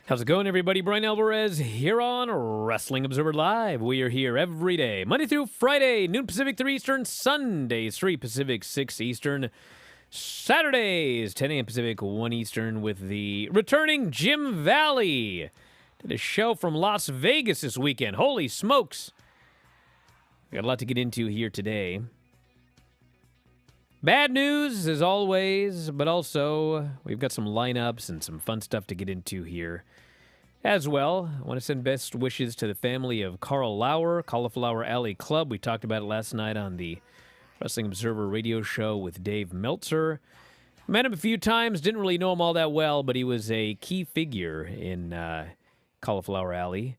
How's it going, everybody? Bryan Alvarez here on Wrestling Observer Live. We are here every day, Monday through Friday, noon Pacific, 3 Eastern, Sundays, 3 Pacific, 6 Eastern, Saturdays, 10 a.m. Pacific, 1 Eastern, with the returning Jim Valley. Did a show from Las Vegas this weekend. Holy smokes. We got a lot to get into here today. Bad news, as always, but also we've got some lineups and some fun stuff to get into here as well. I want to send best wishes to the family of Carl Lawlor, Cauliflower Alley Club. We talked about it last night on the Wrestling Observer radio show with Dave Meltzer. Met him a few times, didn't really know him all that well, but he was a key figure in Cauliflower Alley,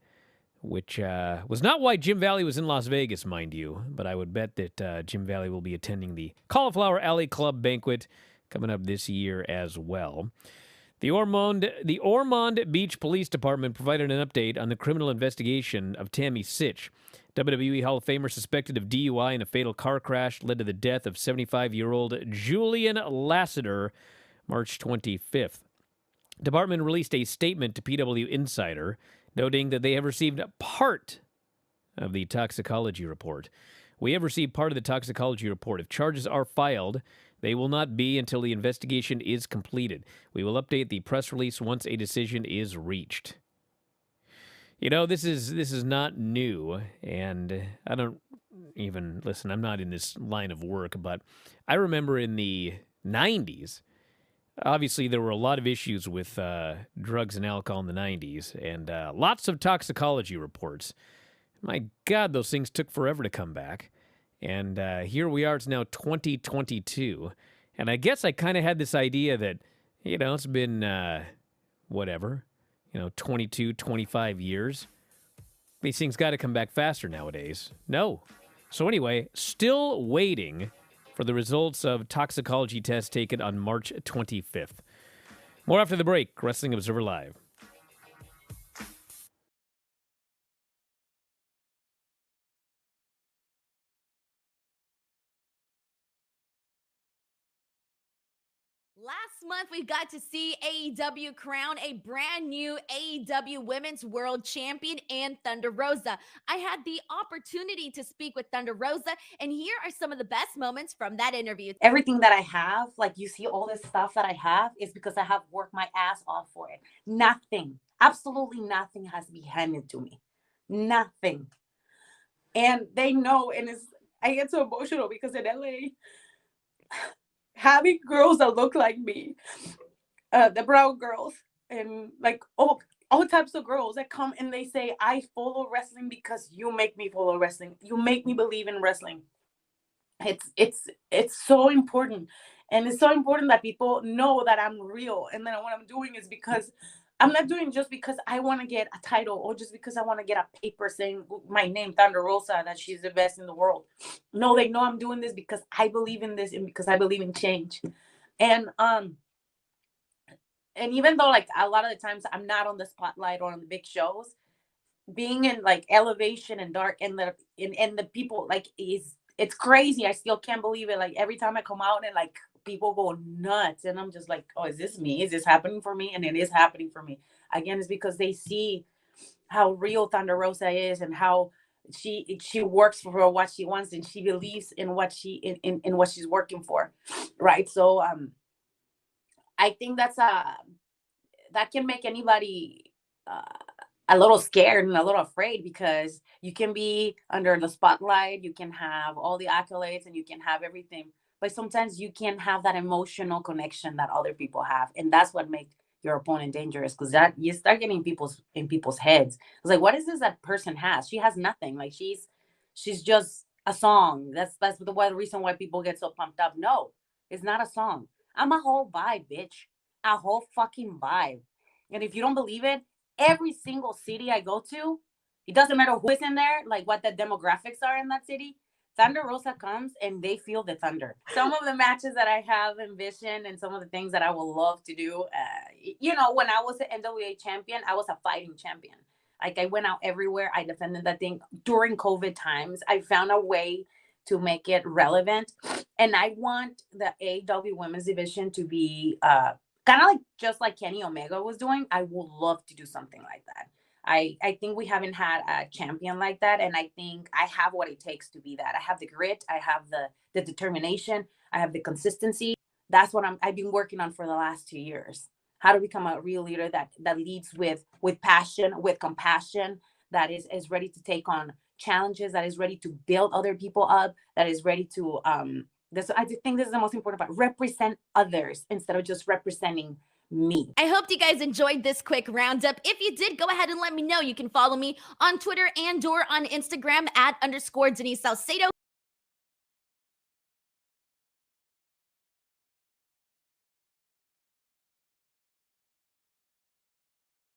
which was not why Jim Valley was in Las Vegas, mind you, but I would bet that Jim Valley will be attending the Cauliflower Alley Club banquet coming up this year as well. The Ormond Beach Police Department provided an update on the criminal investigation of Tammy Sytch. WWE Hall of Famer suspected of DUI in a fatal car crash led to the death of 75-year-old Julian Lassiter March 25th. The department released a statement to PW Insider noting that they have received part of the toxicology report. We have received part of the toxicology report. If charges are filed, they will not be until the investigation is completed. We will update the press release once a decision is reached. You know, this is not new, and I don't even, listen, I'm not in this line of work, but I remember in the 90s, obviously, there were a lot of issues with drugs and alcohol in the 90s, and lots of toxicology reports. My God, those things took forever to come back. And here we are, it's now 2022. And I guess I kind of had this idea that, you know, it's been, 22, 25 years. These things got to come back faster nowadays. No. So anyway, still waiting for the results of toxicology tests taken on March 25th. More after the break. Wrestling Observer Live. Last month, we got to see AEW crown a brand new AEW Women's World Champion and Thunder Rosa. I had the opportunity to speak with Thunder Rosa, and here are some of the best moments from that interview. Everything that I have, like you see all this stuff that I have, is because I have worked my ass off for it. Nothing, absolutely nothing has to be handed to me. Nothing. And they know, and I get so emotional because in LA, having girls that look like me, the brown girls, and like all types of girls that come and they say, I follow wrestling because you make me follow wrestling. You make me believe in wrestling. It's so important. And it's so important that people know that I'm real. And then what I'm doing is because I'm not doing just because I want to get a title or just because I want to get a paper saying my name, Thunder Rosa, that she's the best in the world. No, they know I'm doing this because I believe in this and because I believe in change. And even though like a lot of the times I'm not on the spotlight or on the big shows, being in like Elevation and Dark and the people like it's crazy. I still can't believe it. Like every time I come out and like people go nuts and I'm just like, oh, is this me? Is this happening for me? And it is happening for me. Again, it's because they see how real Thunder Rosa is and how she works for what she wants and she believes in what in what she's working for. Right. So I think that can make anybody a little scared and a little afraid because you can be under the spotlight, you can have all the accolades and you can have everything. But sometimes you can't have that emotional connection that other people have. And that's what makes your opponent dangerous because that you start getting in people's heads. It's like, what is this that person has? She has nothing. Like she's just a song. That's the reason why people get so pumped up. No, it's not a song. I'm a whole vibe, bitch. A whole fucking vibe. And if you don't believe it, every single city I go to, it doesn't matter who is in there, like what the demographics are in that city. Thunder Rosa comes and they feel the thunder. Some of the matches that I have envisioned and some of the things that I would love to do, when I was an NWA champion, I was a fighting champion. Like I went out everywhere. I defended that thing during COVID times. I found a way to make it relevant. And I want the AEW women's division to be kind of like just like Kenny Omega was doing. I would love to do something like that. I think we haven't had a champion like that, and I think I have what it takes to be that. I have the grit, I have the determination, I have the consistency. That's what I've been working on for the last 2 years. How to become a real leader that leads with passion, with compassion, that is ready to take on challenges, that is ready to build other people up, that is ready to I think this is the most important part, represent others instead of just representing me. I hope you guys enjoyed this quick roundup. If you did, go ahead and let me know. You can follow me on Twitter and/or on Instagram at _Denise Salcedo.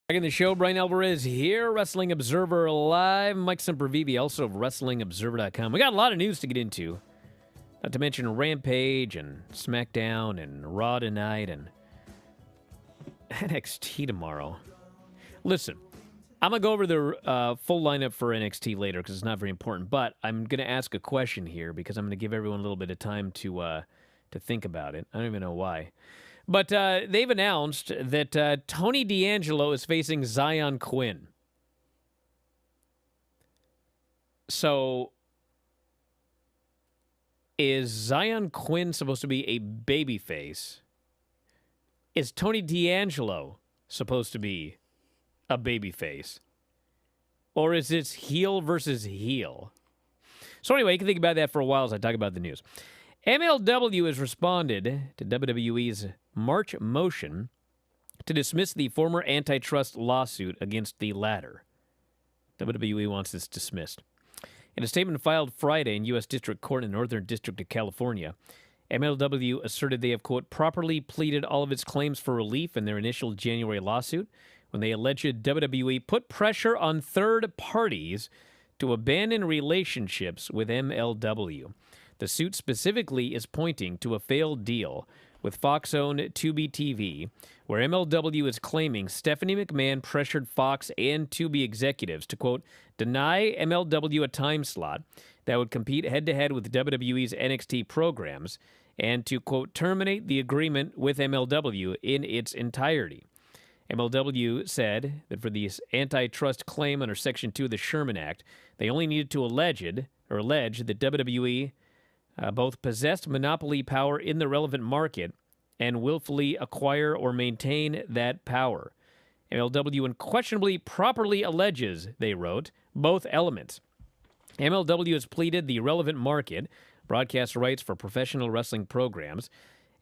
Back in the show, Bryan Alvarez here, Wrestling Observer Live. Mike Sempervive, also of WrestlingObserver.com. We got a lot of news to get into. Not to mention Rampage and SmackDown and Raw tonight and NXT tomorrow. Listen, I'm going to go over the full lineup for NXT later because it's not very important, but I'm going to ask a question here because I'm going to give everyone a little bit of time to think about it. I don't even know why. But they've announced that Tony D'Angelo is facing Zion Quinn. So, is Zion Quinn supposed to be a babyface? Is Tony D'Angelo supposed to be a babyface? Or is this heel versus heel? So anyway, you can think about that for a while as I talk about the news. MLW has responded to WWE's March motion to dismiss the former antitrust lawsuit against the latter. WWE wants this dismissed. In a statement filed Friday in U.S. District Court in the Northern District of California, MLW asserted they have, quote, properly pleaded all of its claims for relief in their initial January lawsuit when they alleged WWE put pressure on third parties to abandon relationships with MLW. The suit specifically is pointing to a failed deal with Fox-owned Tubi TV, where MLW is claiming Stephanie McMahon pressured Fox and Tubi executives to, quote, deny MLW a time slot that would compete head-to-head with WWE's NXT programs and to, quote, terminate the agreement with MLW in its entirety. MLW said that for the antitrust claim under Section 2 of the Sherman Act, they only needed to allege that WWE both possessed monopoly power in the relevant market and willfully acquire or maintain that power. MLW unquestionably properly alleges, they wrote, both elements. MLW has pleaded the relevant market, broadcast rights for professional wrestling programs,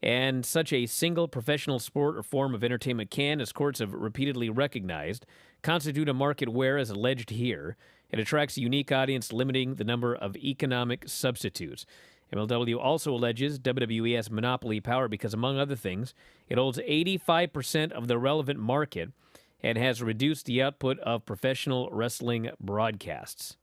and such a single professional sport or form of entertainment can, as courts have repeatedly recognized, constitute a market where, as alleged here, it attracts a unique audience limiting the number of economic substitutes. MLW also alleges WWE has monopoly power because, among other things, it holds 85% of the relevant market and has reduced the output of professional wrestling broadcasts.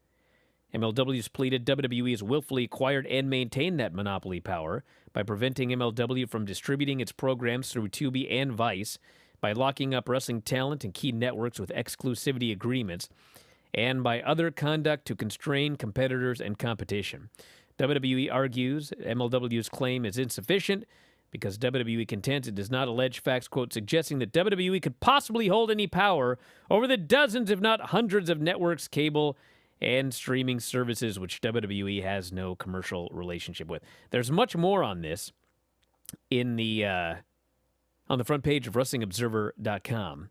MLW has pleaded WWE has willfully acquired and maintained that monopoly power by preventing MLW from distributing its programs through Tubi and Vice, by locking up wrestling talent and key networks with exclusivity agreements, and by other conduct to constrain competitors and competition. WWE argues MLW's claim is insufficient because WWE contends it does not allege facts, quote, suggesting that WWE could possibly hold any power over the dozens, if not hundreds, of networks, cable, and streaming services which WWE has no commercial relationship with. There's much more on this in the on the front page of WrestlingObserver.com.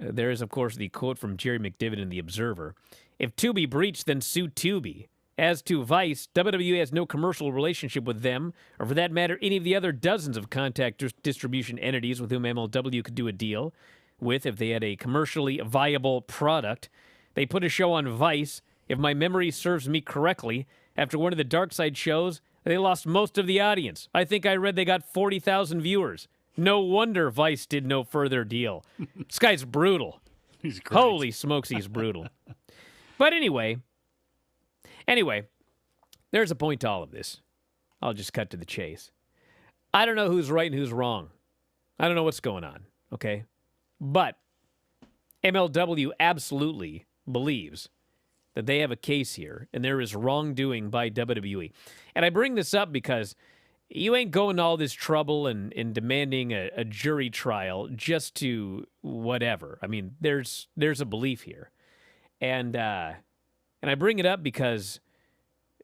There is, of course, the quote from Jerry McDivitt in The Observer. If Tubi breached, then sue Tubi. As to Vice, WWE has no commercial relationship with them, or for that matter, any of the other dozens of contact distribution entities with whom MLW could do a deal with if they had a commercially viable product. They put a show on Vice. If my memory serves me correctly, after one of the Dark Side shows, they lost most of the audience. I think I read they got 40,000 viewers. No wonder Vice did no further deal. This guy's brutal. He's great. Holy smokes, he's brutal. But anyway, there's a point to all of this. I'll just cut to the chase. I don't know who's right and who's wrong. I don't know what's going on, okay? But MLW absolutely believes that they have a case here and there is wrongdoing by WWE. And I bring this up because you ain't going to all this trouble and demanding a jury trial just to whatever. I mean, there's a belief here. And I bring it up because,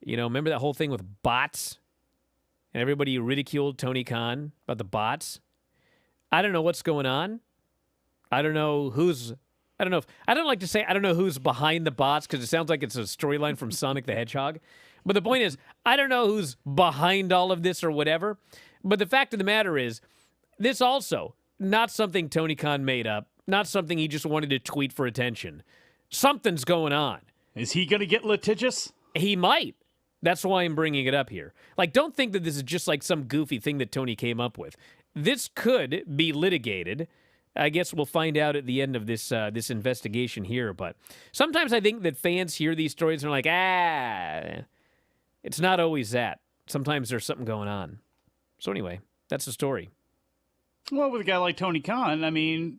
remember that whole thing with bots? And everybody ridiculed Tony Khan about the bots? I don't know what's going on. I don't know I don't like to say I don't know who's behind the bots because it sounds like it's a storyline from Sonic the Hedgehog. But the point is, I don't know who's behind all of this or whatever. But the fact of the matter is, this also, not something Tony Khan made up, not something he just wanted to tweet for attention. Something's going on. Is he going to get litigious? He might. That's why I'm bringing it up here. Like, don't think that this is just like some goofy thing that Tony came up with. This could be litigated. I guess we'll find out at the end of this investigation here. But sometimes I think that fans hear these stories and are like, it's not always that. Sometimes there's something going on. So anyway, that's the story. Well, with a guy like Tony Khan, I mean,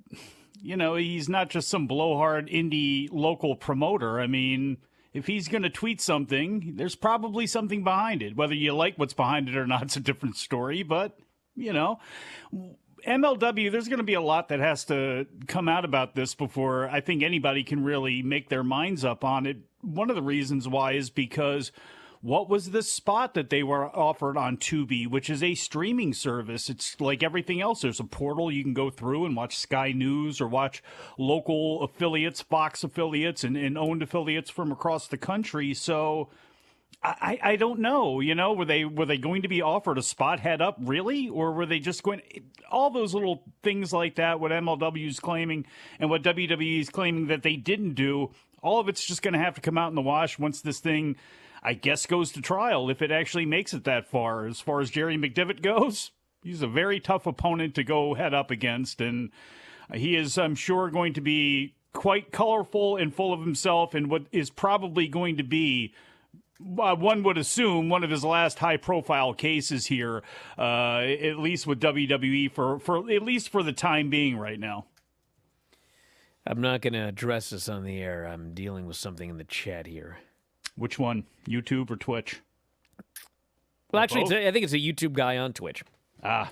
he's not just some blowhard indie local promoter. I mean, if he's going to tweet something, there's probably something behind it. Whether you like what's behind it or not, it's a different story. But, MLW, there's going to be a lot that has to come out about this before I think anybody can really make their minds up on it. One of the reasons why is because what was this spot that they were offered on Tubi, which is a streaming service? It's like everything else. There's a portal you can go through and watch Sky News or watch local affiliates, Fox affiliates, and owned affiliates from across the country. So I don't know, were they going to be offered a spot head up, really? Or were they just going all those little things like that, what MLW is claiming and what WWE is claiming that they didn't do, all of it's just going to have to come out in the wash once this thing, I guess, goes to trial, if it actually makes it that far. As far as Jerry McDevitt goes, he's a very tough opponent to go head up against, and he is, I'm sure, going to be quite colorful and full of himself in what is probably going to be, one would assume, one of his last high-profile cases here, at least with WWE, for at least for the time being right now. I'm not going to address this on the air. I'm dealing with something in the chat here. Which one? YouTube or Twitch? Well, actually, I think it's a YouTube guy on Twitch.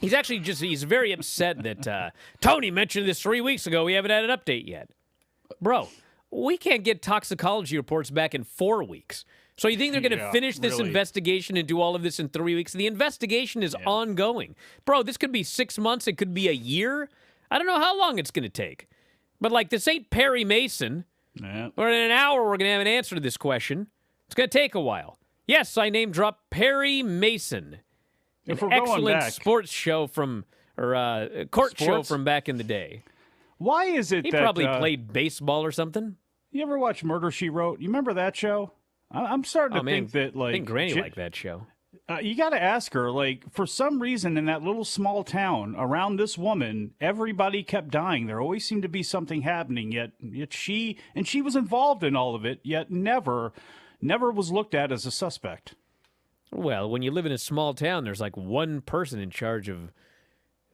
He's actually he's very upset that Tony mentioned this 3 weeks ago. We haven't had an update yet. Bro, we can't get toxicology reports back in 4 weeks. So you think they're going to finish this investigation and do all of this in 3 weeks? The investigation is ongoing. Bro, this could be 6 months. It could be a year. I don't know how long it's going to take. But like, this ain't Perry Mason. Or in an hour, we're going to have an answer to this question. It's going to take a while. Yes, I name drop Perry Mason. If an we're excellent going back, sports show from, or court show from back in the day. Why is it he that... He probably played baseball or something. You ever watch Murder, She Wrote? You remember that show? I'm starting to think that, like... I think Granny liked that show. You got to ask her, like, for some reason in that little small town around this woman, everybody kept dying. There always seemed to be something happening, yet she was involved in all of it, yet never was looked at as a suspect. Well, when you live in a small town, there's like one person in charge of,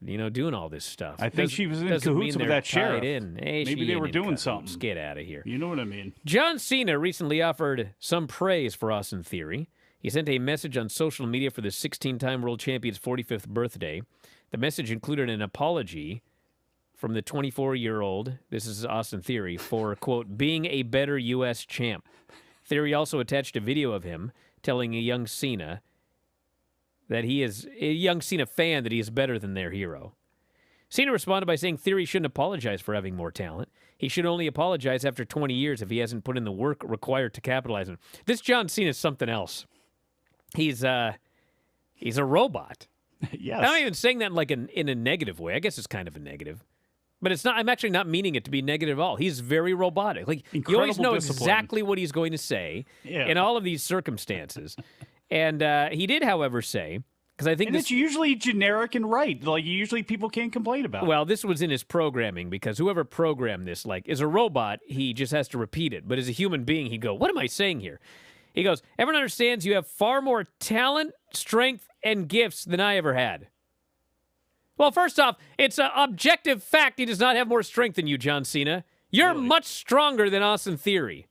doing all this stuff. I think she was in cahoots with that sheriff. Hey, maybe they were doing something. Let's get out of here. You know what I mean? John Cena recently offered some praise for Austin Theory. He sent a message on social media for the 16-time world champion's 45th birthday. The message included an apology from the 24-year-old, this is Austin Theory, for, quote, being a better U.S. champ. Theory also attached a video of him telling a young Cena fan that he is better than their hero. Cena responded by saying Theory shouldn't apologize for having more talent. He should only apologize after 20 years if he hasn't put in the work required to capitalize on it. This John Cena is something else. He's a robot. Yes. I'm not even saying that in a negative way. I guess it's kind of a negative. But it's not. I'm actually not meaning it to be negative at all. He's very robotic. Like, you always know exactly what he's going to say in all of these circumstances. And he did, however, say, because I think it's usually generic and right. Like, usually people can't complain about it. Well, this was in his programming, because whoever programmed this, like, is a robot, he just has to repeat it. But as a human being, he'd go, what am I saying here? He goes, everyone understands you have far more talent, strength, and gifts than I ever had. Well, first off, it's an objective fact he does not have more strength than you, John Cena. You're much stronger than Austin Theory.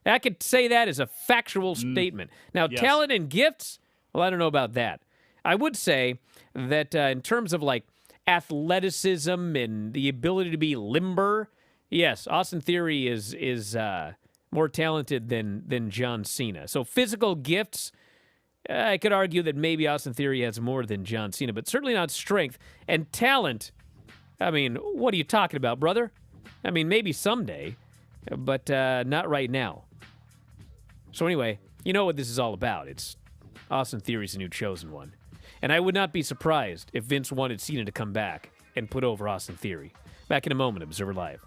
I could say that as a factual statement. Now, talent and gifts, well, I don't know about that. I would say that in terms of like athleticism and the ability to be limber, yes, Austin Theory is more talented than John Cena. So physical gifts, I could argue that maybe Austin Theory has more than John Cena, but certainly not strength and talent. I mean, what are you talking about, brother? I mean, maybe someday, but not right now. So anyway, you know what this is all about. It's Austin Theory's the new chosen one. And I would not be surprised if Vince wanted Cena to come back and put over Austin Theory. Back in a moment, Observer Live.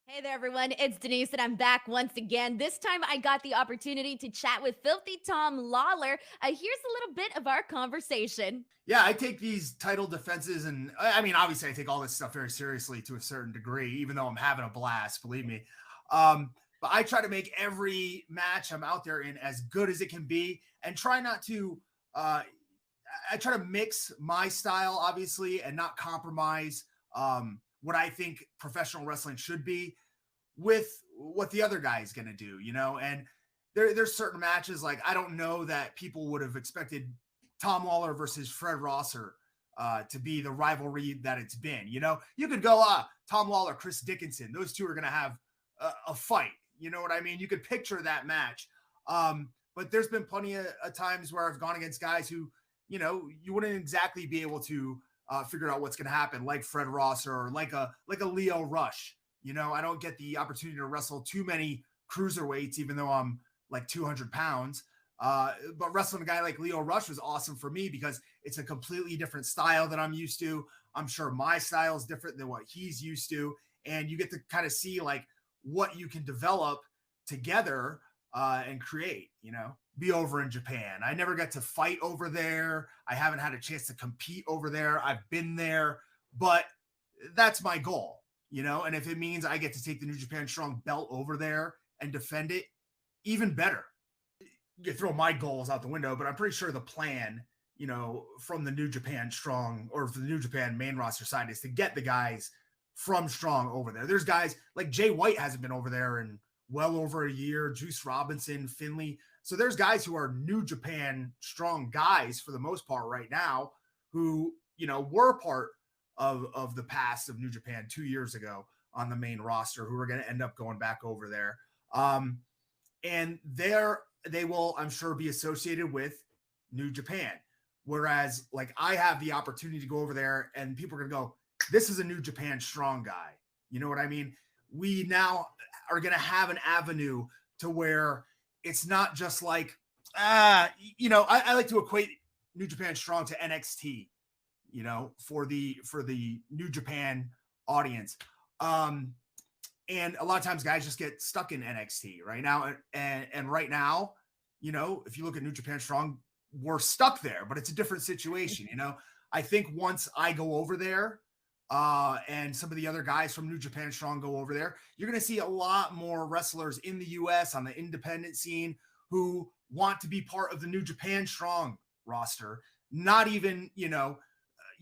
Hey there, everyone. It's Denise, and I'm back once again. This time, I got the opportunity to chat with Filthy Tom Lawlor. Here's a little bit of our conversation. Yeah, I take these title defenses, and I mean, obviously, I take all this stuff very seriously to a certain degree, even though I'm having a blast, believe me. But I try to make every match I'm out there in as good as it can be, and try not to. I try to mix my style, obviously, and not compromise what I think professional wrestling should be with what the other guy is going to do, you know? And there's certain matches, like, I don't know that people would have expected Tom Lawlor versus Fred Rosser to be the rivalry that it's been, you know? You could go, Tom Lawlor, Chris Dickinson, those two are going to have a fight, you know what I mean? You could picture that match. But there's been plenty of times where I've gone against guys who, you know, you wouldn't exactly be able to figure out what's going to happen, like Fred Rosser or like a Leo Rush. You know, I don't get the opportunity to wrestle too many cruiserweights, even though I'm like 200 pounds. But wrestling a guy like Leo Rush was awesome for me because it's a completely different style than I'm used to. I'm sure my style is different than what he's used to. And you get to kind of see like what you can develop together and create, you know, be over in Japan. I never got to fight over there. I haven't had a chance to compete over there. I've been there, but that's my goal, you know? And if it means I get to take the New Japan Strong belt over there and defend it, even better. You throw my goals out the window, but I'm pretty sure the plan, you know, from the New Japan Strong or the New Japan main roster side is to get the guys from Strong over there. There's guys like Jay White hasn't been over there in well over a year, Juice Robinson, Finley. So there's guys who are New Japan Strong guys for the most part right now who, you know, were part of the past of New Japan 2 years ago on the main roster who are going to end up going back over there. And they will, I'm sure, be associated with New Japan. Whereas like I have the opportunity to go over there and people are going to go, this is a New Japan Strong guy. You know what I mean? We now are going to have an avenue to where it's not just like, you know, I like to equate New Japan Strong to NXT, you know, for the New Japan audience. And a lot of times guys just get stuck in NXT right now. And right now, you know, if you look at New Japan Strong, we're stuck there, but it's a different situation. You know, I think once I go over there, and some of the other guys from New Japan Strong go over there, you're going to see a lot more wrestlers in the US on the independent scene who want to be part of the New Japan Strong roster, not even, you know,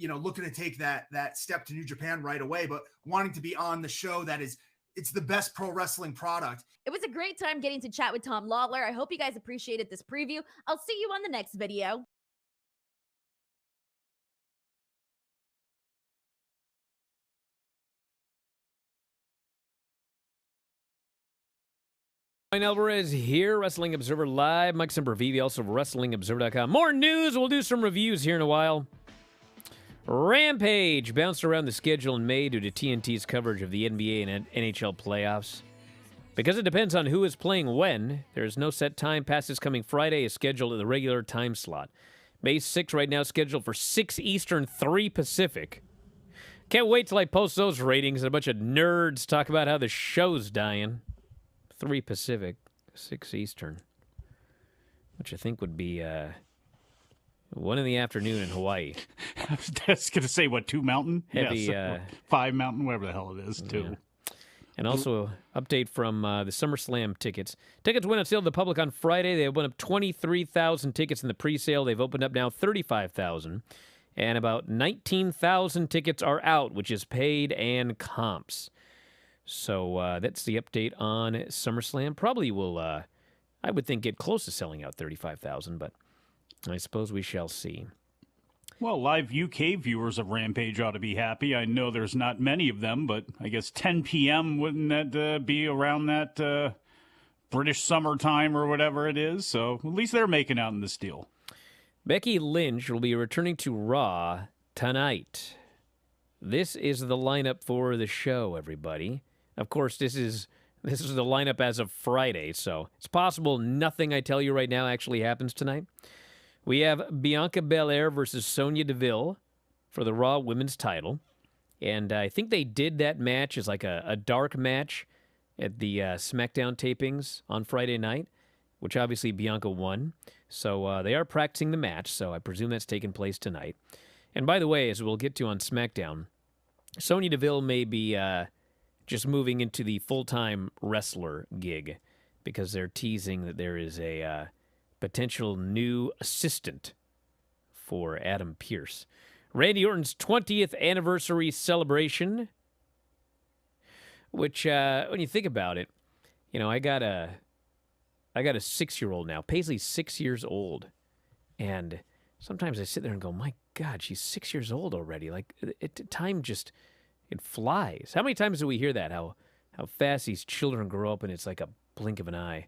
looking to take that step to New Japan right away, but wanting to be on the show that is, it's the best pro wrestling product. It was a great time getting to chat with Tom Lawlor. I hope you guys appreciated this preview. I'll see you on the next video. Bryan Alvarez here, Wrestling Observer Live. Mike Sempervive, also WrestlingObserver.com. More news. We'll do some reviews here in a while. Rampage bounced around the schedule in May due to TNT's coverage of the NBA and NHL playoffs. Because it depends on who is playing when, there is no set time past this coming Friday is scheduled at the regular time slot. May 6th right now scheduled for 6 Eastern, 3 Pacific. Can't wait till I post those ratings and a bunch of nerds talk about how the show's dying. 3 Pacific, 6 Eastern, which I think would be 1 in the afternoon in Hawaii. I was just going to say, what, 2 Mountain? Heavy, yes, 5 Mountain, whatever the hell it is, 2. Yeah. And also, update from the SummerSlam tickets. Tickets went on sale to the public on Friday. They opened up 23,000 tickets in the pre-sale. They've opened up now 35,000. And about 19,000 tickets are out, which is paid and comps. So that's the update on SummerSlam. Probably will, I would think, get close to selling out 35,000, but I suppose we shall see. Well, live UK viewers of Rampage ought to be happy. I know there's not many of them, but I guess 10 p.m. wouldn't that be around that British summertime or whatever it is? So at least they're making out in this deal. Becky Lynch will be returning to Raw tonight. This is the lineup for the show, everybody. Of course, this is the lineup as of Friday, so it's possible nothing I tell you right now actually happens tonight. We have Bianca Belair versus Sonya Deville for the Raw Women's title. And I think they did that match as like a dark match at the SmackDown tapings on Friday night, which obviously Bianca won. So they are practicing the match, so I presume that's taking place tonight. And by the way, as we'll get to on SmackDown, Sonya Deville may be just moving into the full-time wrestler gig because they're teasing that there is a potential new assistant for Adam Pearce. Randy Orton's 20th anniversary celebration, which, when you think about it, you know, I got a 6-year-old now. Paisley's 6 years old. And sometimes I sit there and go, my God, she's 6 years old already. Like, time just, it flies. How many times do we hear that? How fast these children grow up and it's like a blink of an eye.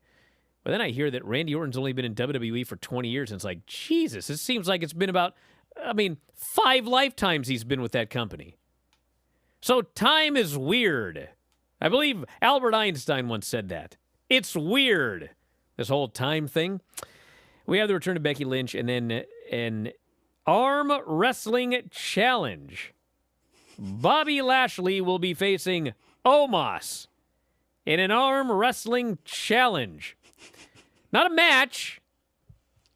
But then I hear that Randy Orton's only been in WWE for 20 years, and it's like, Jesus, it seems like it's been about, 5 lifetimes he's been with that company. So time is weird. I believe Albert Einstein once said that. It's weird, this whole time thing. We have the return of Becky Lynch, and then an arm wrestling challenge. Bobby Lashley will be facing Omos in an arm wrestling challenge. Not a match.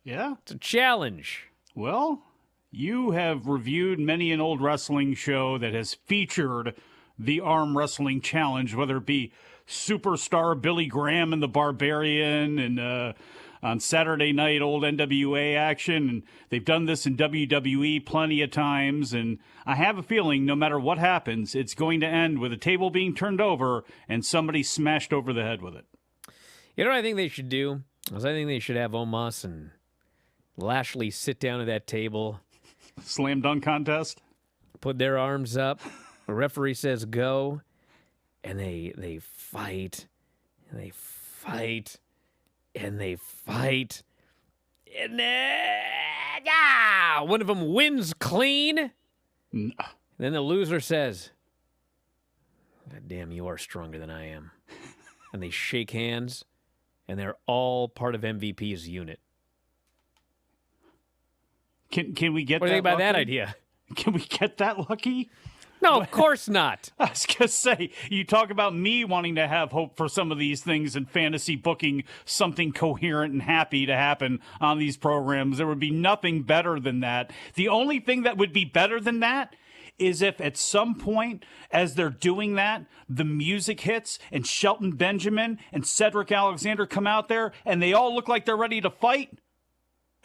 Yeah. It's a challenge. Well, you have reviewed many an old wrestling show that has featured the arm wrestling challenge, whether it be superstar Billy Graham and the Barbarian and on Saturday night old NWA action. And they've done this in WWE plenty of times. And I have a feeling no matter what happens, it's going to end with a table being turned over and somebody smashed over the head with it. You know what I think they should do? I think they should have Omos and Lashley sit down at that table. Slam dunk contest? Put their arms up. The referee says go. And they fight. And they fight. And they fight. And then one of them wins clean. And then the loser says, God damn, you are stronger than I am. And they shake hands. And they're all part of MVP's unit. Can we get that? What do you think about lucky? that idea? Can we get that lucky? No, of course not. I was going to say, you talk about me wanting to have hope for some of these things in fantasy booking something coherent and happy to happen on these programs. There would be nothing better than that. The only thing that would be better than that is if at some point, as they're doing that, the music hits and Shelton Benjamin and Cedric Alexander come out there and they all look like they're ready to fight.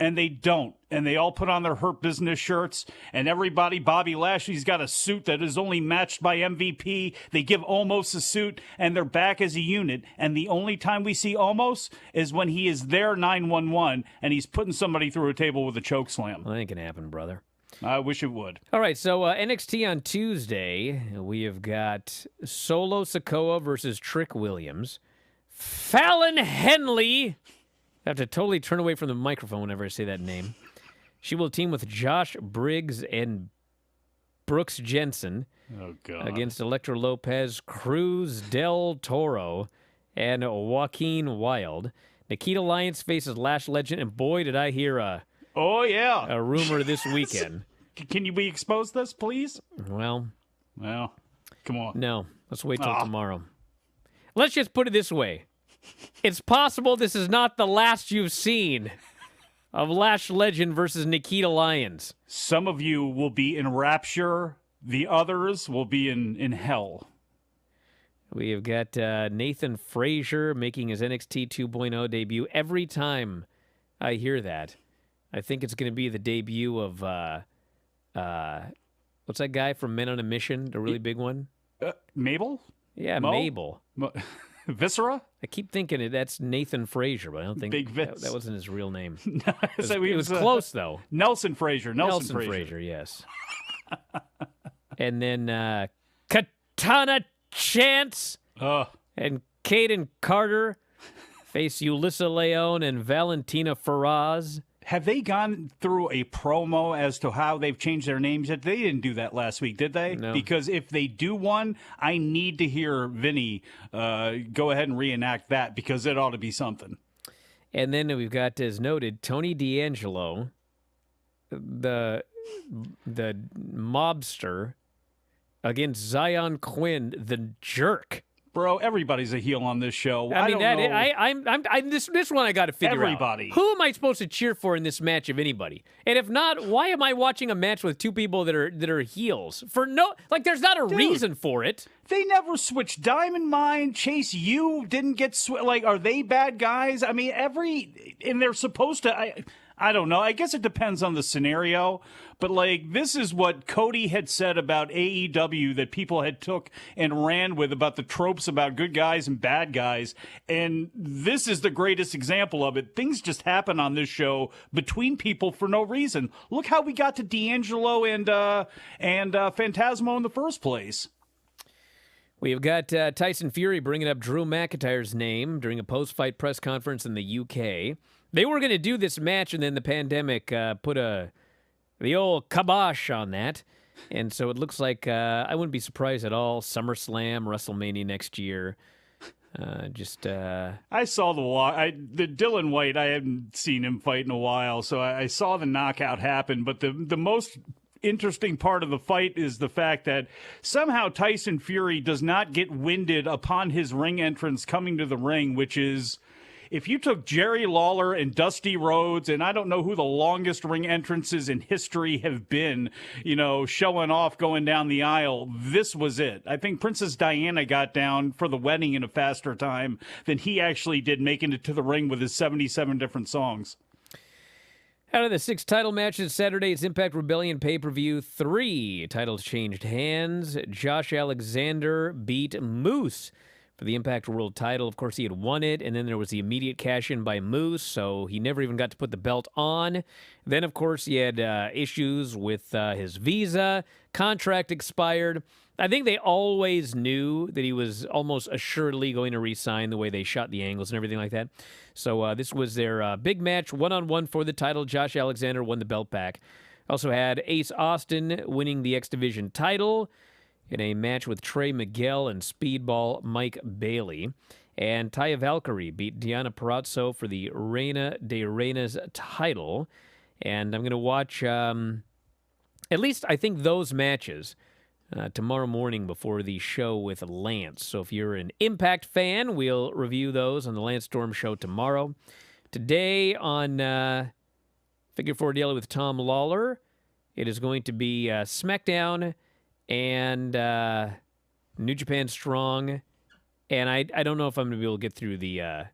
And they don't. And they all put on their Hurt Business shirts. And everybody, Bobby Lashley's got a suit that is only matched by MVP. They give Omos a suit, and they're back as a unit. And the only time we see Omos is when he is there 911, and he's putting somebody through a table with a choke slam. Well, that ain't gonna happen, brother. I wish it would. All right, so NXT on Tuesday, we have got Solo Sikoa versus Trick Williams. Fallon Henley. I have to totally turn away from the microphone whenever I say that name. She will team with Josh Briggs and Brooks Jensen against Elektra Lopez, Cruz del Toro, and Joaquin Wilde. Nikita Lyons faces Lash Legend, and boy, did I hear a rumor this weekend. Can we expose this, please? Well, come on. No, let's wait till tomorrow. Let's just put it this way. It's possible this is not the last you've seen of Lash Legend versus Nikita Lyons. Some of you will be in rapture. The others will be in hell. We have got Nathan Frazier making his NXT 2.0 debut. Every time I hear that, I think it's going to be the debut of, what's that guy from Men on a Mission, the really big one? Mabel? Yeah, Mo? Mabel. Viscera? I keep thinking that's Nathan Frazier, but I don't think Big Vis. that wasn't his real name. So It was close, though. Nelson Frazier. Nelson Frazier, yes. And then Katana Chance and Kaden Carter face Yulissa Leone and Valentina Faraz. Have they gone through a promo as to how they've changed their names yet? They didn't do that last week, did they? No. Because if they do one, I need to hear Vinny go ahead and reenact that because it ought to be something. And then we've got, as noted, Tony D'Angelo, the mobster, against Zion Quinn, the jerk. Bro, everybody's a heel on this show. I mean, don't know. this one I got to figure Everybody. out. Who am I supposed to cheer for in this match, if anybody? And if not, why am I watching a match with two people that are heels? There's not a reason for it. They never switched. Diamond Mine, Chase U didn't get are they bad guys? I mean, and they're supposed to. I don't know. I guess it depends on the scenario. But, this is what Cody had said about AEW that people had took and ran with about the tropes about good guys and bad guys. And this is the greatest example of it. Things just happen on this show between people for no reason. Look how we got to D'Angelo and Phantasmo in the first place. We've got Tyson Fury bringing up Drew McIntyre's name during a post-fight press conference in the UK. They were going to do this match, and then the pandemic put the old kibosh on that. And so it looks like, I wouldn't be surprised at all, SummerSlam, WrestleMania next year. I saw the Dylan White. I haven't seen him fight in a while, so I saw the knockout happen. But the most interesting part of the fight is the fact that somehow Tyson Fury does not get winded upon his ring entrance coming to the ring, which is, if you took Jerry Lawler and Dusty Rhodes, and I don't know who the longest ring entrances in history have been, showing off going down the aisle, this was it. I think Princess Diana got down for the wedding in a faster time than he actually did making it to the ring with his 77 different songs. Out of the 6 title matches Saturday's Impact Rebellion pay-per-view, 3 titles changed hands. Josh Alexander beat Moose for the Impact World title. Of course, he had won it, and then there was the immediate cash-in by Moose, so he never even got to put the belt on. Then, of course, he had issues with his visa. Contract expired. I think they always knew that he was almost assuredly going to re-sign the way they shot the angles and everything like that. So this was their big match, one-on-one for the title. Josh Alexander won the belt back. Also had Ace Austin winning the X Division title in a match with Trey Miguel and Speedball Mike Bailey. And Taya Valkyrie beat Deonna Purrazzo for the Reina de Reinas title. And I'm going to watch at least, I think, those matches tomorrow morning before the show with Lance. So if you're an Impact fan, we'll review those on the Lance Storm show tomorrow. Today on Figure 4 Daily with Tom Lawlor, it is going to be SmackDown and New Japan Strong. And I don't know if I'm going to be able to get through the, I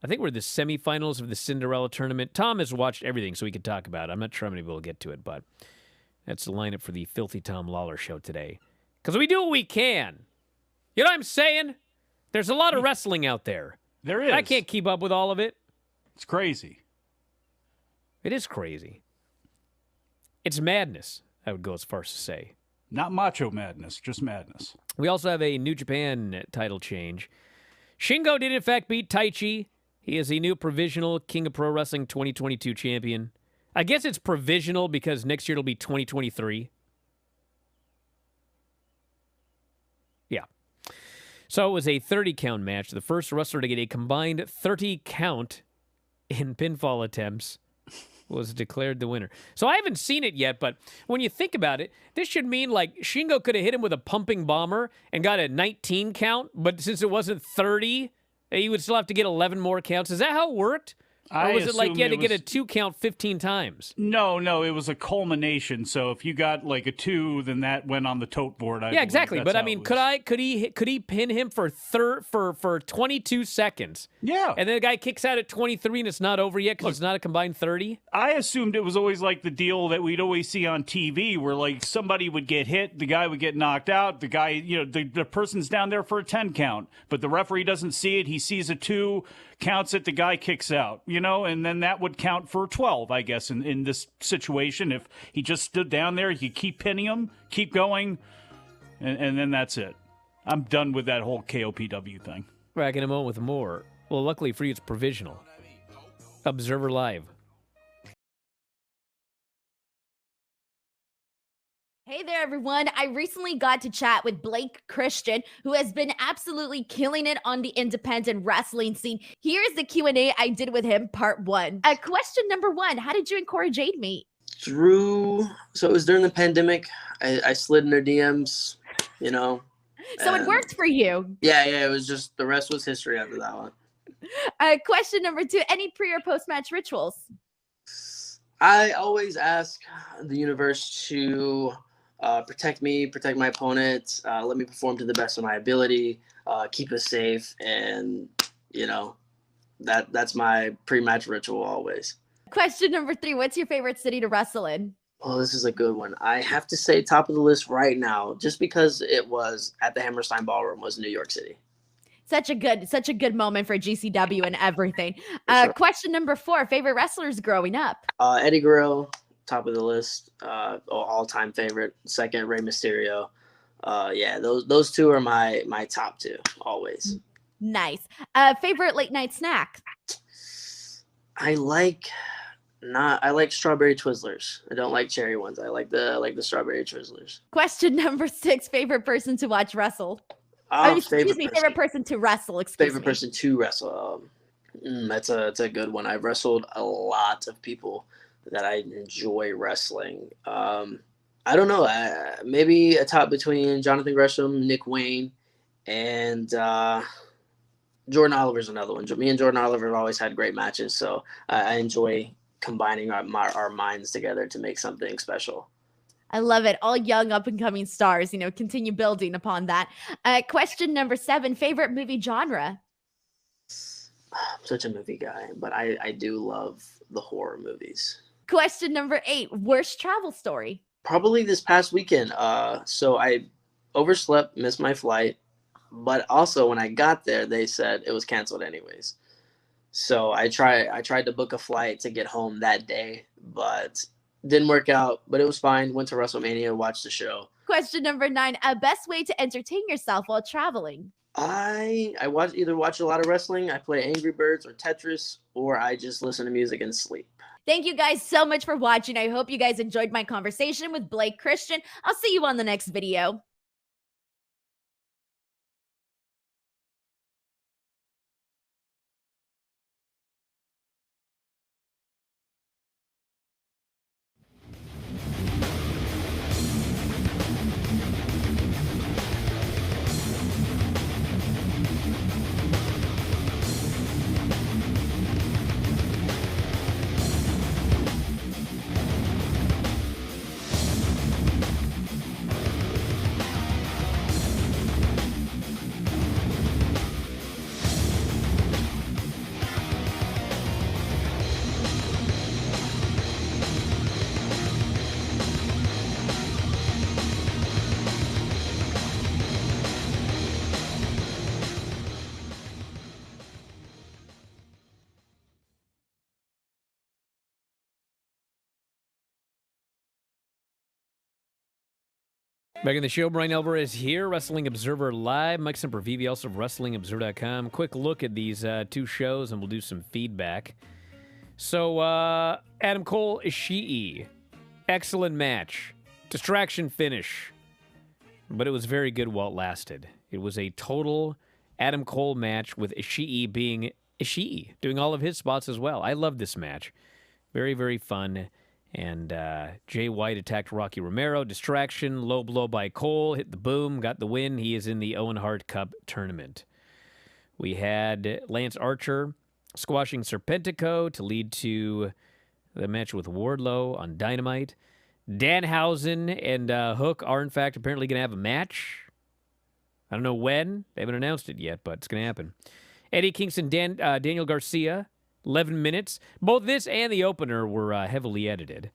think we're the semifinals of the Cinderella tournament. Tom has watched everything, so we can talk about it. I'm not sure I'm going to be able to get to it, but that's the lineup for the Filthy Tom Lawlor show today. Because we do what we can. You know what I'm saying? There's a lot of wrestling out there. There is. I can't keep up with all of it. It's crazy. It is crazy. It's madness, I would go as far as to say. Not macho madness, just madness. We also have a New Japan title change. Shingo did, in fact, beat Taichi. He is the new provisional King of Pro Wrestling 2022 champion. I guess it's provisional because next year it'll be 2023. Yeah. So it was a 30-count match. The first wrestler to get a combined 30 count in pinfall attempts was declared the winner. So I haven't seen it yet, but when you think about it, this should mean like Shingo could have hit him with a pumping bomber and got a 19 count, but since it wasn't 30, he would still have to get 11 more counts. Is that how it worked? Or was it like you had to assumed get a 2 count 15 times? No, it was a culmination. So if you got like a 2, then that went on the tote board. Yeah, exactly. But I mean, could he pin him for 22 seconds? Yeah. And then the guy kicks out at 23 and it's not over yet because it's not a combined 30? I assumed it was always like the deal that we'd always see on TV where like somebody would get hit, the guy would get knocked out, the guy, the person's down there for a 10 count, but the referee doesn't see it. He sees a 2, counts it, the guy kicks out, and then that would count for 12, I guess, in this situation. If he just stood down there, you keep pinning him, keep going, and then that's it. I'm done with that whole KOPW thing. Back in a moment with more. Well, luckily for you, it's provisional. Observer Live. Hey there, everyone. I recently got to chat with Blake Christian, who has been absolutely killing it on the independent wrestling scene. Here's the Q&A I did with him, part 1. Question number 1, how did you and Cora Jade meet? So it was during the pandemic. I slid in her DMs, So it worked for you. Yeah, it was just, the rest was history after that one. Question number 2, any pre or post-match rituals? I always ask the universe to protect me, protect my opponent, let me perform to the best of my ability, keep us safe, and, that's my pre-match ritual always. Question number 3, what's your favorite city to wrestle in? Oh, this is a good one. I have to say top of the list right now, just because it was at the Hammerstein Ballroom, was New York City. Such a good moment for GCW and everything. Sure. Question number 4, favorite wrestlers growing up? Eddie Guerrero, top of the list, all-time favorite. Second, Rey Mysterio. Those 2 are my top 2 always. Nice. Favorite late night snack? I like strawberry Twizzlers. I don't like cherry ones. I like the strawberry Twizzlers. Question number 6, favorite person to watch wrestle? Favorite person to wrestle. Favorite person to wrestle. That's a good one. I've wrestled a lot of people that I enjoy wrestling. I don't know. Maybe a top between Jonathan Gresham, Nick Wayne, and Jordan Oliver's another one. Me and Jordan Oliver have always had great matches, so I enjoy combining our minds together to make something special. I love it. All young up-and-coming stars, continue building upon that. Question number 7, favorite movie genre? I'm such a movie guy, but I do love the horror movies. Question number 8, worst travel story? Probably this past weekend. So I overslept, missed my flight, but also when I got there, they said it was canceled anyways. So I tried to book a flight to get home that day, but didn't work out, but it was fine. Went to WrestleMania, watched the show. Question number 9, best way to entertain yourself while traveling? I either watch a lot of wrestling, I play Angry Birds or Tetris, or I just listen to music and sleep. Thank you guys so much for watching. I hope you guys enjoyed my conversation with Blake Christian. I'll see you on the next video. Back in the show, Bryan Alvarez here, Wrestling Observer Live. Mike Sempervive, also of WrestlingObserver.com. Quick look at these 2 shows, and we'll do some feedback. So, Adam Cole, Ishii. Excellent match. Distraction finish. But it was very good while it lasted. It was a total Adam Cole match with Ishii being Ishii, doing all of his spots as well. I love this match. Very, very fun. And Jay White attacked Rocky Romero. Distraction, low blow by Cole, hit the boom, got the win. He is in the Owen Hart Cup tournament. We had Lance Archer squashing Serpentico to lead to the match with Wardlow on Dynamite. Danhausen and Hook are, in fact, apparently going to have a match. I don't know when. They haven't announced it yet, but it's going to happen. Eddie Kingston, Daniel Garcia, 11 minutes. Both this and the opener were heavily edited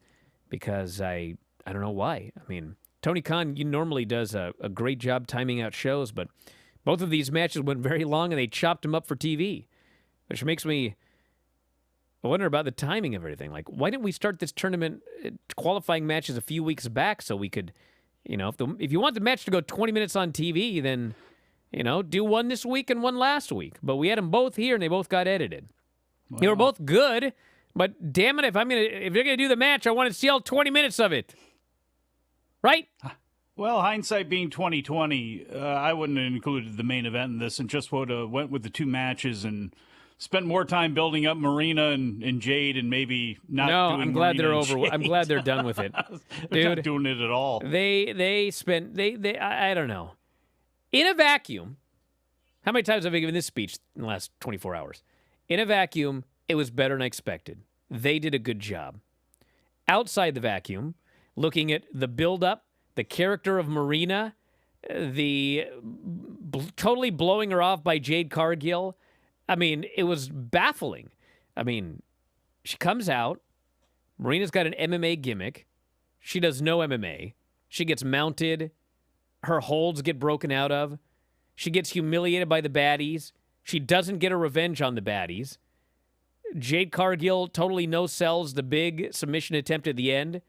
because I don't know why. I mean, Tony Khan normally does a great job timing out shows, but both of these matches went very long and they chopped them up for TV, which makes me wonder about the timing of everything. Like, why didn't we start this tournament qualifying matches a few weeks back so we could, if you want the match to go 20 minutes on TV, then, do one this week and one last week. But we had them both here and they both got edited. Wow. They were both good, but damn it, if you're gonna do the match, I want to see all 20 minutes of it. Right? Well, hindsight being 2020, I wouldn't have included the main event in this and just would have went with the two matches and spent more time building up Marina and Jade and maybe not doing I'm glad Marina they're and over. Jade. I'm glad they're done with it. They're Dude, not doing it at all. They I don't know. In a vacuum, how many times have I given this speech in the last 24 hours? In a vacuum, it was better than I expected. They did a good job. Outside the vacuum, looking at the build-up, the character of Marina, the totally blowing her off by Jade Cargill, I mean, it was baffling. I mean, she comes out. Marina's got an MMA gimmick. She does no MMA. She gets mounted. Her holds get broken out of. She gets humiliated by the baddies. She doesn't get a revenge on the baddies. Jade Cargill totally no-sells the big submission attempt at the end.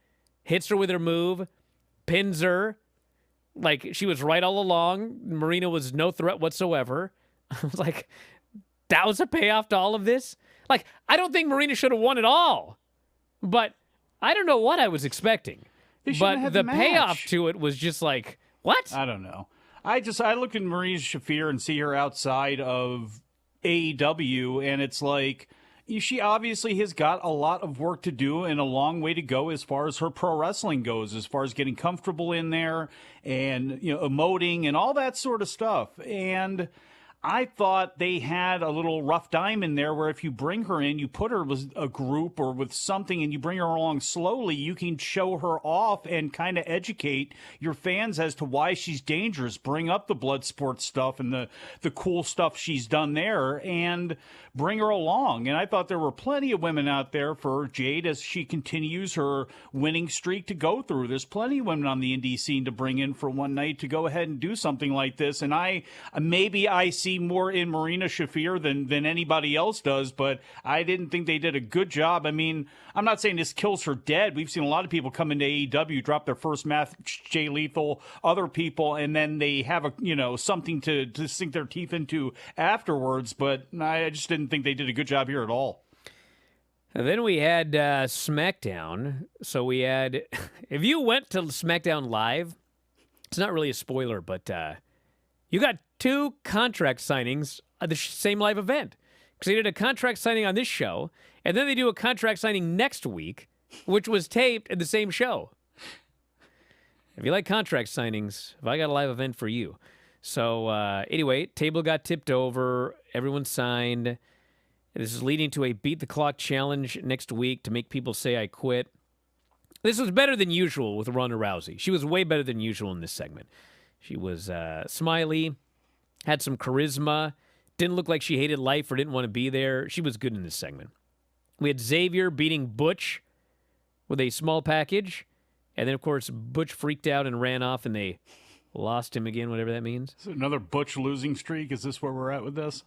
Hits her with her move. Pins her. Like, she was right all along. Marina was no threat whatsoever. I was like, that was a payoff to all of this? Like, I don't think Marina should have won at all. But I don't know what I was expecting. But the payoff to it was just like, what? I don't know. I look at Marina Shafir and see her outside of AEW, and it's like, she obviously has got a lot of work to do and a long way to go as far as her pro wrestling goes, as far as getting comfortable in there and, emoting and all that sort of stuff. And I thought they had a little rough dime in there where if you bring her in, you put her with a group or with something and you bring her along slowly, you can show her off and kind of educate your fans as to why she's dangerous. Bring up the blood sport stuff and the cool stuff she's done there and bring her along. And I thought there were plenty of women out there for Jade as she continues her winning streak to go through. There's plenty of women on the indie scene to bring in for one night to go ahead and do something like this. And I see more in Marina Shafir than anybody else does, but I didn't think they did a good job. I mean, I'm not saying this kills her dead. We've seen a lot of people come into AEW, drop their first match, Jay Lethal, other people, and then they have something to sink their teeth into afterwards, but I just didn't think they did a good job here at all. And then we had SmackDown. So we had, if you went to SmackDown Live, it's not really a spoiler, but you got two contract signings at the same live event. Because they did a contract signing on this show, and then they do a contract signing next week, which was taped at the same show. If you like contract signings, have I got a live event for you? So anyway, table got tipped over. Everyone signed. This is leading to a Beat the Clock challenge next week to make people say I quit. This was better than usual with Ronda Rousey. She was way better than usual in this segment. She was smiley, had some charisma, didn't look like she hated life or didn't want to be there. She was good in this segment. We had Xavier beating Butch with a small package. And then, of course, Butch freaked out and ran off, and they lost him again, whatever that means. Is it another Butch losing streak? Is this where we're at with this?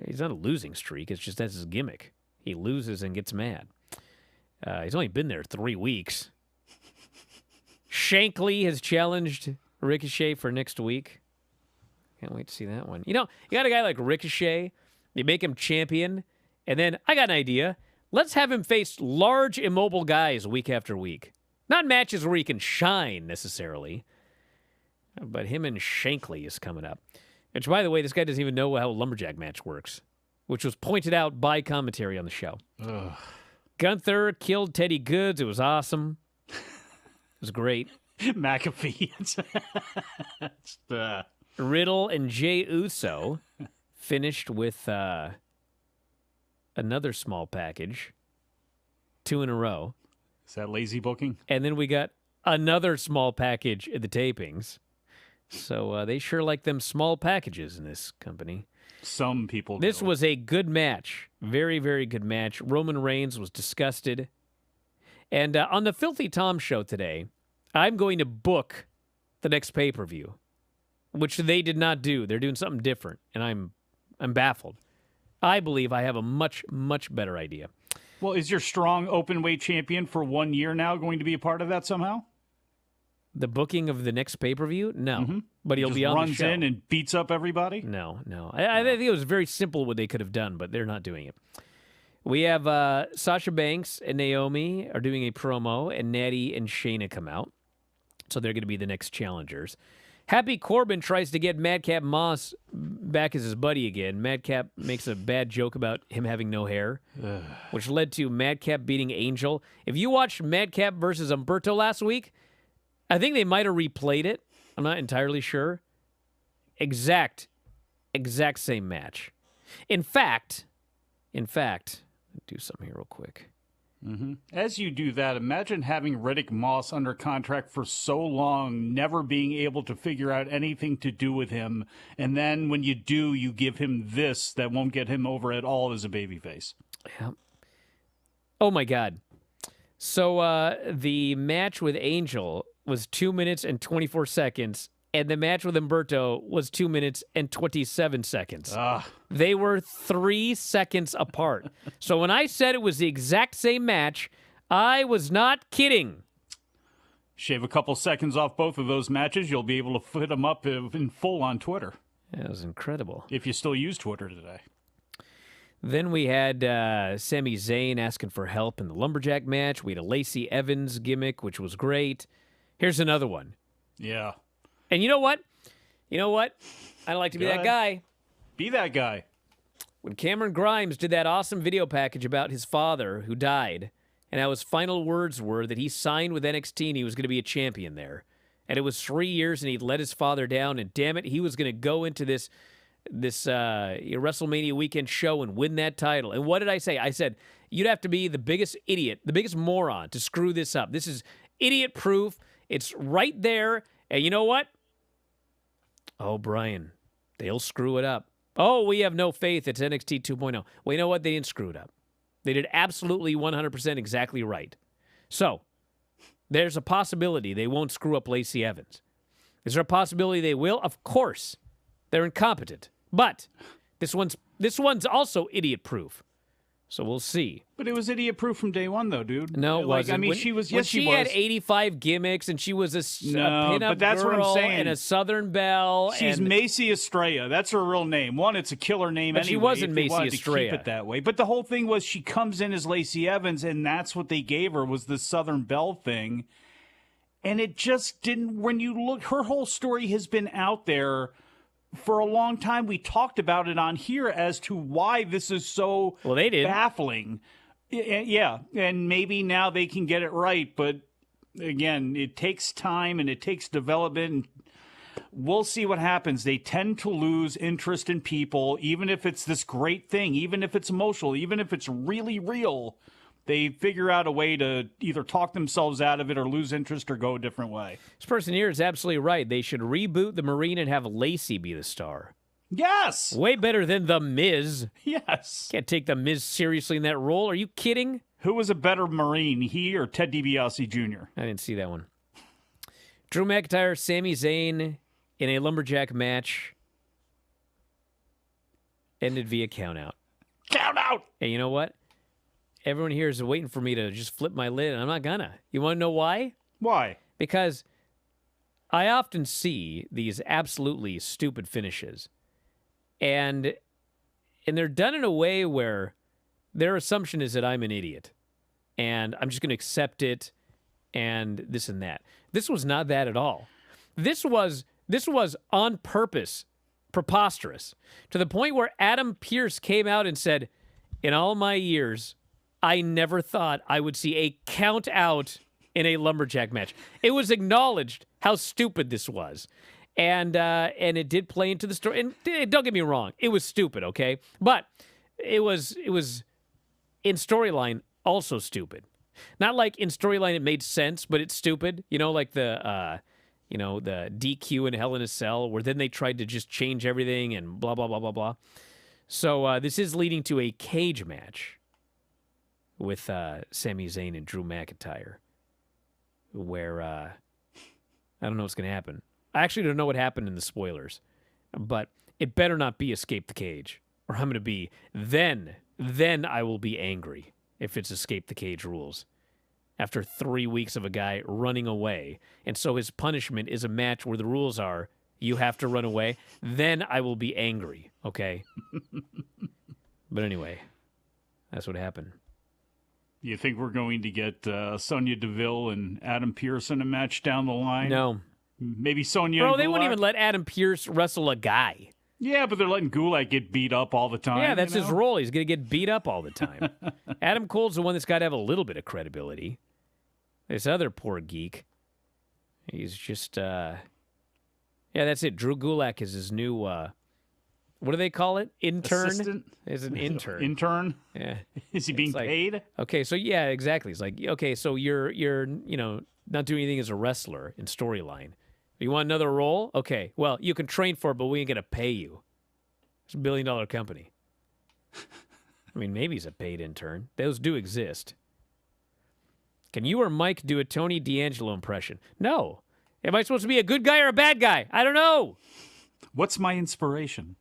He's not a losing streak. It's just that's his gimmick. He loses and gets mad. He's only been there 3 weeks. Shankly has challenged Ricochet for next week. Can't wait to see that one. You got a guy like Ricochet. You make him champion, and then I got an idea. Let's have him face large, immobile guys week after week. Not matches where he can shine, necessarily. But him and Shankly is coming up. Which, by the way, this guy doesn't even know how a Lumberjack match works. Which was pointed out by commentary on the show. Ugh. Gunther killed Teddy Goods. It was awesome. It was great. McAfee. Riddle and Jey Uso finished with another small package, 2 in a row. Is that lazy booking? And then we got another small package at the tapings. So they sure like them small packages in this company. Some people This do. was a good match. Very, very good match. Roman Reigns was disgusted. And on the Filthy Tom show today, I'm going to book the next pay-per-view, which they did not do. They're doing something different, and I'm baffled. I believe I have a much, much better idea. Well, is your strong open weight champion for 1 year now going to be a part of that somehow? The booking of the next pay-per-view? No. But he'll Just be on the runs show. in and beats up everybody? No. I think it was very simple what they could have done, but they're not doing it. We have Sasha Banks and Naomi are doing a promo, and Natty and Shayna come out. So they're going to be the next challengers. Happy Corbin tries to get Madcap Moss back as his buddy again. Madcap makes a bad joke about him having no hair, which led to Madcap beating Angel. If you watched Madcap versus Humberto last week, I think they might have replayed it. I'm not entirely sure. Exact same match. In fact, do something here real quick. As you do that, imagine having Riddick Moss under contract for so long, never being able to figure out anything to do with him, and then when you do, you give him this that won't get him over at all as a babyface. Yeah. Oh my God. So the match with Angel was 2 minutes and 24 seconds, and the match with Humberto was 2 minutes and 27 seconds. They were 3 seconds apart. So when I said it was the exact same match, I was not kidding. Shave a couple seconds off both of those matches, you'll be able to fit them up in full on Twitter. That was incredible. If you still use Twitter today. Then we had Sami Zayn asking for help in the Lumberjack match. We had a Lacey Evans gimmick, which was great. Here's another one. Yeah. And you know what? I don't like to be that guy. Be that guy. When Cameron Grimes did that awesome video package about his father who died, and how his final words were that he signed with NXT and he was going to be a champion there. And it was 3 years and he'd let his father down, and damn it, he was going to go into this WrestleMania weekend show and win that title. And what did I say? I said, you'd have to be the biggest idiot, the biggest moron to screw this up. This is idiot proof. It's right there. And you know what? Oh, Brian, they'll screw it up. Oh, we have no faith. It's NXT 2.0. Well, you know what? They didn't screw it up. They did absolutely 100% exactly right. So there's a possibility they won't screw up Lacey Evans. Is there a possibility they will? Of course. They're incompetent. But this one's also idiot-proof. So we'll see. But it was idiot-proof from day one, though, dude. No, it wasn't. I mean, she was. Yes, she was. had 85 gimmicks, and she was a pinup but that's girl what I'm saying. and a Southern Belle. She's Macy Estrella. That's her real name. One, it's a killer name but anyway. She wasn't if you Macy wanted Estrella. to keep it that way. But the whole thing was she comes in as Lacey Evans, and that's what they gave her was the Southern Belle thing. And it just didn't. When you look, her whole story has been out there for a long time. We talked about it on here as to why this is so baffling. Yeah, and maybe now they can get it right, but again, it takes time and it takes development. We'll see what happens. They tend to lose interest in people, even if it's this great thing, even if it's emotional, even if it's really real. They figure out a way to either talk themselves out of it or lose interest or go a different way. This person here is absolutely right. They should reboot the Marine and have Lacey be the star. Yes! Way better than The Miz. Yes. Can't take The Miz seriously in that role. Are you kidding? Who was a better Marine, he or Ted DiBiase Jr.? I didn't see that one. Drew McIntyre, Sami Zayn in a Lumberjack match ended via countout. Count out! And you know what? Everyone here is waiting for me to just flip my lid, and I'm not gonna. You want to know why? Why? Because I often see these absolutely stupid finishes, and they're done in a way where their assumption is that I'm an idiot, and I'm just going to accept it, and this and that. This was not that at all. This was on purpose preposterous, to the point where Adam Pearce came out and said, in all my years, I never thought I would see a count out in a Lumberjack match. It was acknowledged how stupid this was. And it did play into the story. And don't get me wrong, it was stupid, okay? But it was In storyline, also stupid. Not like in storyline it made sense, but it's stupid. You know, like the DQ in Hell in a Cell, where then they tried to just change everything and blah, blah, blah, blah, blah. So this is leading to a cage match with Sami Zayn and Drew McIntyre, where I don't know what's going to happen. I actually don't know what happened in the spoilers, but it better not be Escape the Cage, or I'm going to be, then I will be angry if it's Escape the Cage rules. After 3 weeks of a guy running away, and so his punishment is a match where the rules are you have to run away, then I will be angry, okay? But anyway, that's what happened. You think we're going to get Sonya Deville and Adam Pearce in a match down the line? No. Maybe Sonya Bro, and they Gulak? wouldn't even let Adam Pearce wrestle a guy. Yeah, but they're letting Gulak get beat up all the time. Yeah, that's you his know? role. He's going to get beat up all the time. Adam Cole's the one that's got to have a little bit of credibility. This other poor geek, he's just, yeah, that's it. Drew Gulak is his new, what do they call it? Intern? Assistant? Is an intern. Intern? Yeah. Is he being paid? Okay, so yeah, exactly. It's like, okay, so you're not doing anything as a wrestler in storyline. You want another role? Okay, well, you can train for it, but we ain't going to pay you. It's a $1 billion company. I mean, maybe he's a paid intern. Those do exist. Can you or Mike do a Tony D'Angelo impression? No. Am I supposed to be a good guy or a bad guy? I don't know. What's my inspiration?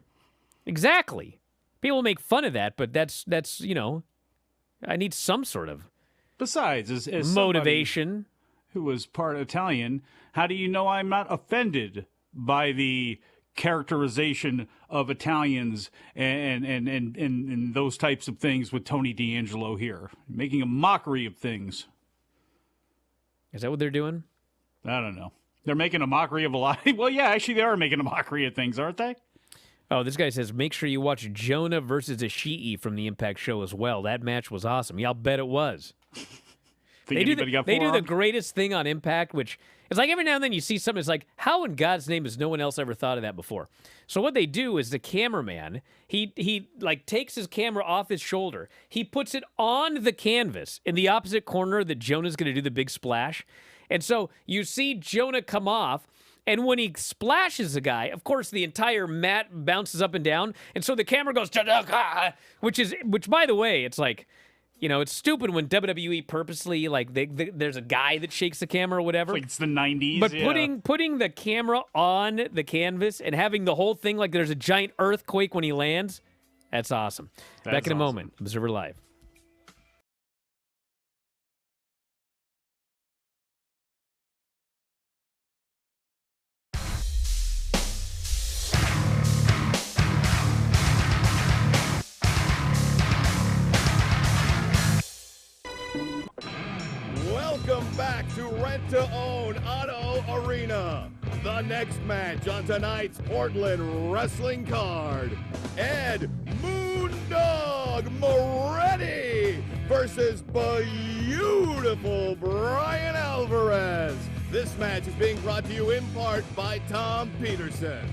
Exactly. People make fun of that, but that's I need some sort of Besides, as motivation. Who was part Italian, how do you know I'm not offended by the characterization of Italians and those types of things with Tony D'Angelo here? Making a mockery of things. Is that what they're doing? I don't know. They're making a mockery of a lot. Well, yeah, actually, they are making a mockery of things, aren't they? Oh, this guy says, make sure you watch Jonah versus Ishii from the Impact show as well. That match was awesome. Yeah, I'll bet it was. They do the greatest thing on Impact, which it's like every now and then you see something, it's like, how in God's name has no one else ever thought of that before? So what they do is the cameraman, he like takes his camera off his shoulder. He puts it on the canvas in the opposite corner that Jonah's going to do the big splash. And so you see Jonah come off, and when he splashes a guy, of course, the entire mat bounces up and down. And so the camera goes, which by the way, it's like, it's stupid when WWE purposely, like, there's a guy that shakes the camera or whatever. Like it's the 90s. But yeah. putting the camera on the canvas and having the whole thing like there's a giant earthquake when he lands, that's awesome. Back in a moment. Observer Live. Welcome back to Rent to Own Auto Arena. The next match on tonight's Portland wrestling card. Ed Moondog Moretti versus beautiful Bryan Alvarez. This match is being brought to you in part by Tom Peterson.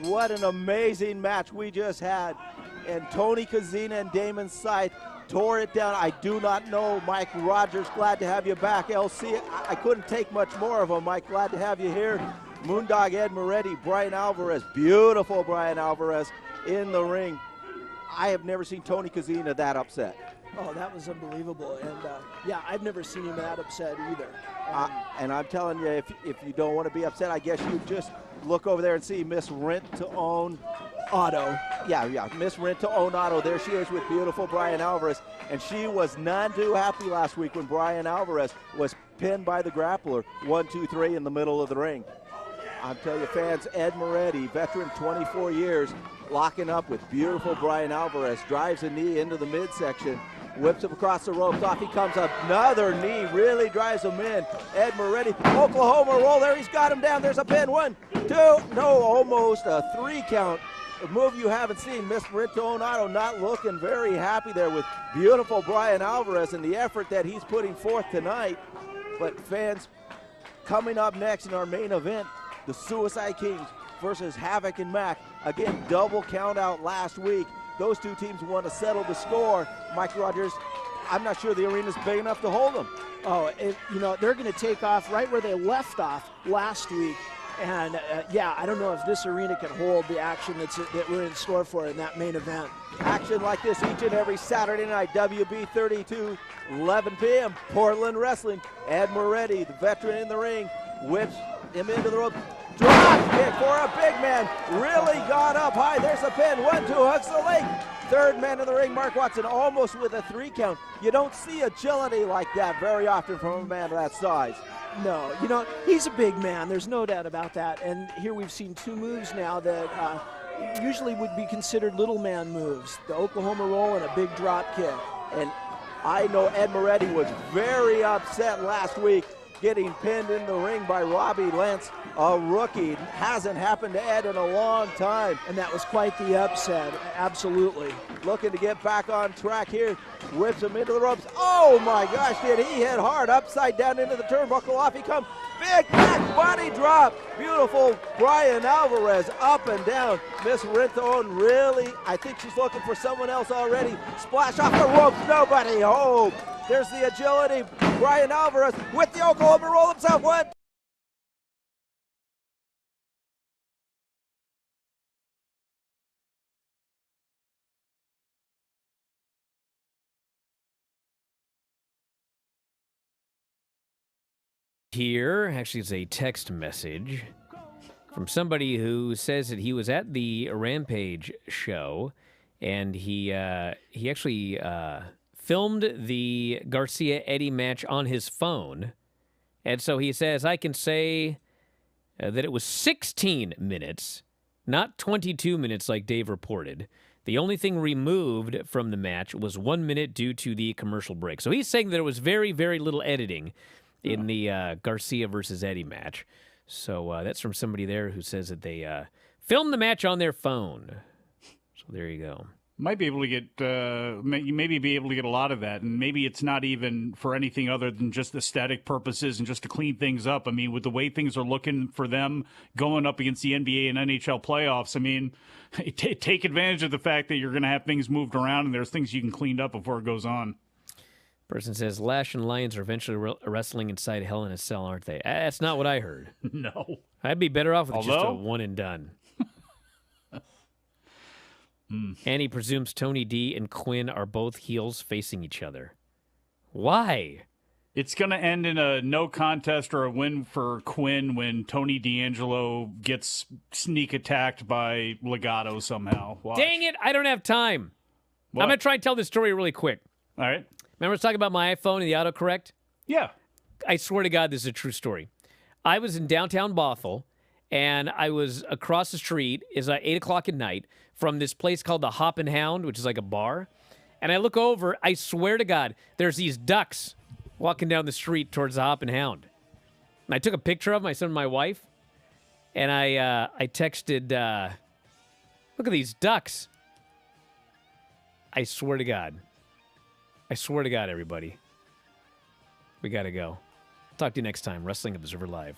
What an amazing match we just had. And Tony Kozina and Damon Scythe tore it down. I do not know. Mike Rogers, glad to have you back. LC, I couldn't take much more of him. Mike, glad to have you here. Moondog Ed Moretti, Bryan Alvarez, beautiful Bryan Alvarez in the ring. I have never seen Tony Kozina that upset. Oh, that was unbelievable. And yeah, I've never seen him that upset either. And I'm telling you, if you don't want to be upset, I guess you just look over there and see Miss Rent to Own Auto. Yeah, Miss Rent to Own Auto. There she is with beautiful Bryan Alvarez. And she was none too happy last week when Bryan Alvarez was pinned by the grappler, 1, 2, 3 in the middle of the ring. I'll tell you, fans, Ed Moretti, veteran 24 years, locking up with beautiful Bryan Alvarez, drives a knee into the midsection, whips him across the ropes, off he comes, another knee, really drives him in. Ed Moretti, Oklahoma roll there, he's got him down, there's a pin, 1, 2, no, almost a 3 count. A move you haven't seen. Miss Rintonato not looking very happy there with beautiful Bryan Alvarez and the effort that he's putting forth tonight. But fans, coming up next in our main event, the Suicide Kings versus Havoc and Mac. Again, double count out last week. those two teams want to settle the score. Mike Rogers, I'm not sure the arena's big enough to hold them. Oh, they're going to take off right where they left off last week. And, I don't know if this arena can hold the action that we're in store for in that main event. Action like this each and every Saturday night, WB 32, 11 p.m., Portland Wrestling. Ed Moretti, the veteran in the ring, whips him into the rope. Drop kick for a big man. Really got up high. There's a pin. 1-2 hooks the leg. Third man in the ring, Mark Watson, almost with a 3 count. You don't see agility like that very often from a man of that size. No, he's a big man. There's no doubt about that. And here we've seen 2 moves now that usually would be considered little man moves. The Oklahoma roll and a big drop kick. And I know Ed Moretti was very upset last week getting pinned in the ring by Robbie Lentz, a rookie. Hasn't happened to Ed in a long time. And that was quite the upset, absolutely. Looking to get back on track here. Whips him into the ropes. Oh my gosh, did he hit hard upside down into the turnbuckle. Off he comes. Big back body drop. Beautiful Bryan Alvarez up and down. Miss Rinthone really, I think she's looking for someone else already. Splash off the ropes, nobody home. There's the agility. Bryan Alvarez with the Oklahoma roll himself. What? Here, actually, it's a text message from somebody who says that he was at the Rampage show, and he actually filmed the Garcia-Eddie match on his phone, and so he says, I can say that it was 16 minutes, not 22 minutes like Dave reported. The only thing removed from the match was 1 minute due to the commercial break. So he's saying that it was very, very little editing in the Garcia versus Eddie match. So that's from somebody there who says that they filmed the match on their phone. So there you go. Might be able to get, maybe be able to get a lot of that, and maybe it's not even for anything other than just aesthetic purposes and just to clean things up. I mean, with the way things are looking for them going up against the NBA and NHL playoffs, I mean, take advantage of the fact that you're going to have things moved around and there's things you can clean up before it goes on. Person says, Lash and Lions are eventually wrestling inside Hell in a Cell, aren't they? That's not what I heard. No. I'd be better off with just a one and done. And he presumes Tony D and Quinn are both heels facing each other. Why? It's going to end in a no contest or a win for Quinn when Tony D'Angelo gets sneak attacked by Legato somehow. Watch. Dang it, I don't have time. What? I'm going to try and tell this story really quick. All right. Remember I was talking about my iPhone and the autocorrect? Yeah. I swear to God, this is a true story. I was in downtown Bothell, and I was across the street. It's 8 o'clock at night from this place called the Hop and Hound, which is like a bar. And I look over, I swear to God, there's these ducks walking down the street towards the Hop and Hound. And I took a picture of them, I sent them to my wife, and I texted, look at these ducks. I swear to God. I swear to God, everybody. We got to go. Talk to you next time. Wrestling Observer Live.